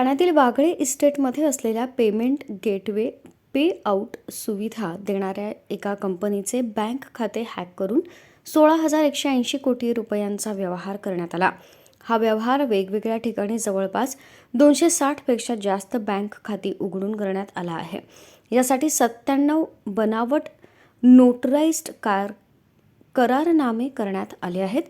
ठाण्यातील वागळे इस्टेटमध्ये असलेल्या पेमेंट गेटवे पे आउट सुविधा देणाऱ्या एका कंपनीचे बँक खाते हॅक करून 16,180 कोटी रुपयांचा व्यवहार करण्यात आला. हा व्यवहार वेगवेगळ्या ठिकाणी जवळपास 260 पेक्षा जास्त बँक खाती उघडून करण्यात आला आहे. यासाठी 97 बनावट नोटराइज्ड करारनामे करण्यात आले आहेत.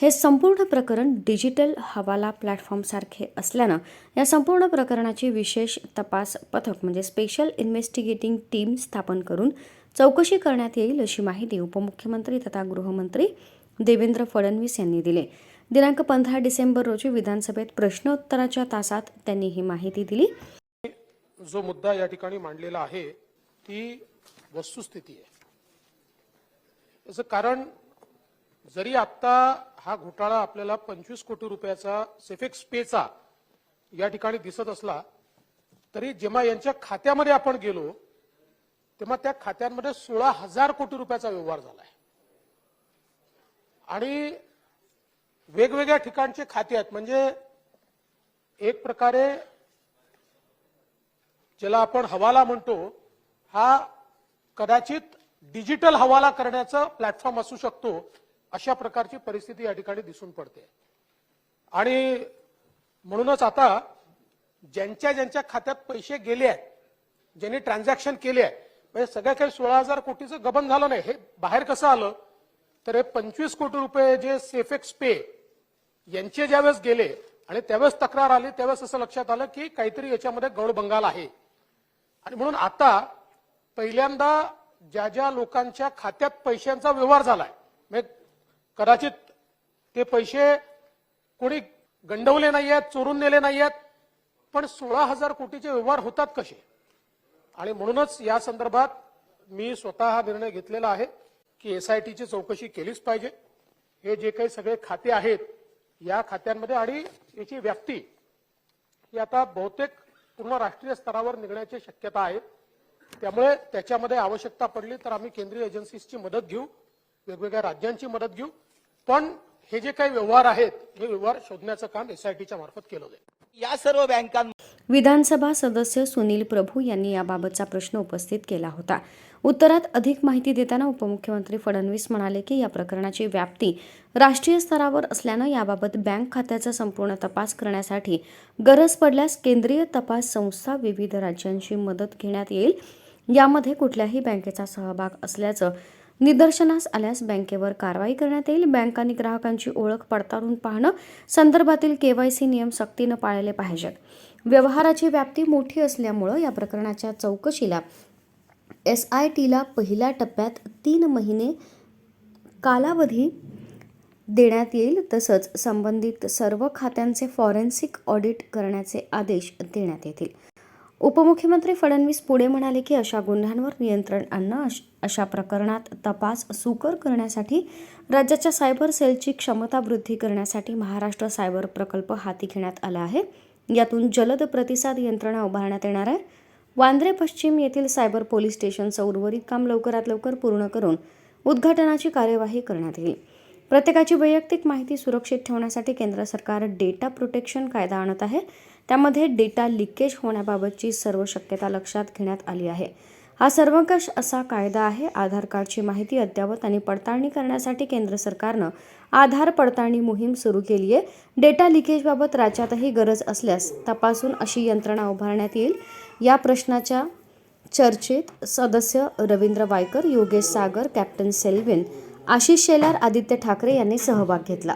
हे संपूर्ण प्रकरण डिजिटल हवाला प्लॅटफॉर्मसारखे असल्यानं या संपूर्ण प्रकरणाची विशेष तपास पथक म्हणजे स्पेशल इन्व्हेस्टिगेटिंग टीम स्थापन करून चौकशी करण्यात येईल अशी माहिती उपमुख्यमंत्री तथा गृहमंत्री देवेंद्र फडणवीस यांनी दिली. दिनांक 15 डिसेंबर रोजी विधानसभेत प्रश्नोत्तराच्या तासात त्यांनी ही माहिती दिली. जो मुद्दा या ठिकाणी मांडलेला आहे ती वस्तुस्थिती आहे. याचं कारण जरी आता हा घोटाळा आपल्याला 25 कोटी रुपयाचा सेफेक्स पेचा या ठिकाणी दिसत असला तरी जेव्हा यांच्या खात्यामध्ये आपण गेलो तेव्हा त्या खात्यांमध्ये 16,000 कोटी रुपयाचा व्यवहार झाला आहे आणि वेगवेगळ्या ठिकाणचे खाते आहेत. म्हणजे एक प्रकारे ज्याला आपण हवाला म्हणतो हा कदाचित डिजिटल हवाला करण्याचा प्लॅटफॉर्म असू शकतो अशा प्रकारची परिस्थिती या ठिकाणी दिसून पडते. आणि म्हणूनच आता ज्यांच्या ज्यांच्या खात्यात पैसे गेले आहेत, ज्यांनी ट्रान्झॅक्शन केले आहे, म्हणजे सगळं काही 16,000 कोटीचं गबन झालं नाही. हे बाहेर कसं आलं तर हे 25 कोटी रुपये जे सेफेक्स पे यांचे ज्यावेळेस गेले आणि त्यावेळेस तक्रार आली त्यावेळेस असं लक्षात आलं की काहीतरी याच्यामध्ये गौडबंगाल आहे. आणि म्हणून आता पहिल्यांदा ज्या ज्या लोकांच्या खात्यात पैशांचा व्यवहार झालाय म्हणजे कदाचित ते पैसे कोणी गंडवले नाही आहेत, चोरून नेले नाही आहेत, पण 16,000 कोटीचे व्यवहार होतात कसे. आणि म्हणूनच या संदर्भात मी स्वतः हा निर्णय घेतलेला आहे की SITची चौकशी केलीच पाहिजे. हे जे काही सगळे खाते आहेत या खात्यांमध्ये आणि याची व्याप्ती ही आता बहुतेक पूर्ण राष्ट्रीय स्तरावर निघण्याची शक्यता आहे. त्यामुळे त्याच्यामध्ये आवश्यकता पडली तर आम्ही केंद्रीय एजन्सीजची मदत घेऊ, वेगवेगळ्या राज्यांची मदत घेऊ, पण हे जे काही व्यवहार आहेत हे व्यवहार शोधण्याचं काम SITच्या मार्फत केलं जाईल. या सर्व बँकांमध्ये विधानसभा सदस्य सुनील प्रभू यांनी याबाबतचा प्रश्न उपस्थित केला होता. उत्तरात अधिक माहिती देताना उपमुख्यमंत्री फडणवीस म्हणाले की या प्रकरणाची व्याप्ती राष्ट्रीय स्तरावर असल्यानं याबाबत बँक खात्याचा संपूर्ण तपास करण्यासाठी गरज पडल्यास केंद्रीय तपास संस्था विविध राज्यांची मदत घेण्यात येईल. यामध्ये कुठल्याही बँकेचा सहभाग असल्याचं निदर्शनास आल्यास बँकेवर कारवाई करण्यात येईल. बँकांनी ग्राहकांची ओळख पडताळून पाहणं संदर्भातील KYC नियम सक्तीनं पाळले पाहिजेत. व्यवहाराची व्याप्ती मोठी असल्यामुळे या प्रकरणाच्या चौकशीला SITला पहिल्या टप्प्यात 3 महिने कालावधी देण्यात येईल. तसंच संबंधित सर्व खात्यांचे फॉरेन्सिक ऑडिट करण्याचे आदेश देण्यात येतील. उपमुख्यमंत्री फडणवीस पुढे म्हणाले की अशा गुन्ह्यांवर नियंत्रण आणणं, अशा प्रकरणात तपास सुकर करण्यासाठी राज्याच्या सायबर सेलची क्षमता वृद्धी करण्यासाठी महाराष्ट्र सायबर प्रकल्प हाती घेण्यात आला आहे. यातून जलद प्रतिसाद यंत्रणा उभारण्यात येणार आहे. वांद्रे पश्चिम येथील सायबर पोलीस स्टेशनचं उर्वरित काम लवकरात लवकर पूर्ण करून उद्घाटनाची कार्यवाही करण्यात येईल. प्रत्येकाची वैयक्तिक माहिती सुरक्षित ठेवण्यासाठी केंद्र सरकार डेटा प्रोटेक्शन कायदा आणत आहे. त्यामध्ये डेटा लिकेज होण्याबाबतची सर्व शक्यता लक्षात घेण्यात आली आहे. हा सर्वंकष असा कायदा आहे. आधार कार्डची माहिती अद्ययावत आणि पडताळणी करण्यासाठी केंद्र सरकारनं आधार पडताळणी मोहीम सुरू केली आहे. डेटा लिकेजबाबत राज्यातही गरज असल्यास तपासून अशी यंत्रणा उभारण्यात येईल. या प्रश्नाच्या चर्चेत सदस्य रवींद्र वायकर, योगेश सागर, कॅप्टन सेल्विन, आशिष शेलार, आदित्य ठाकरे यांनी सहभाग घेतला.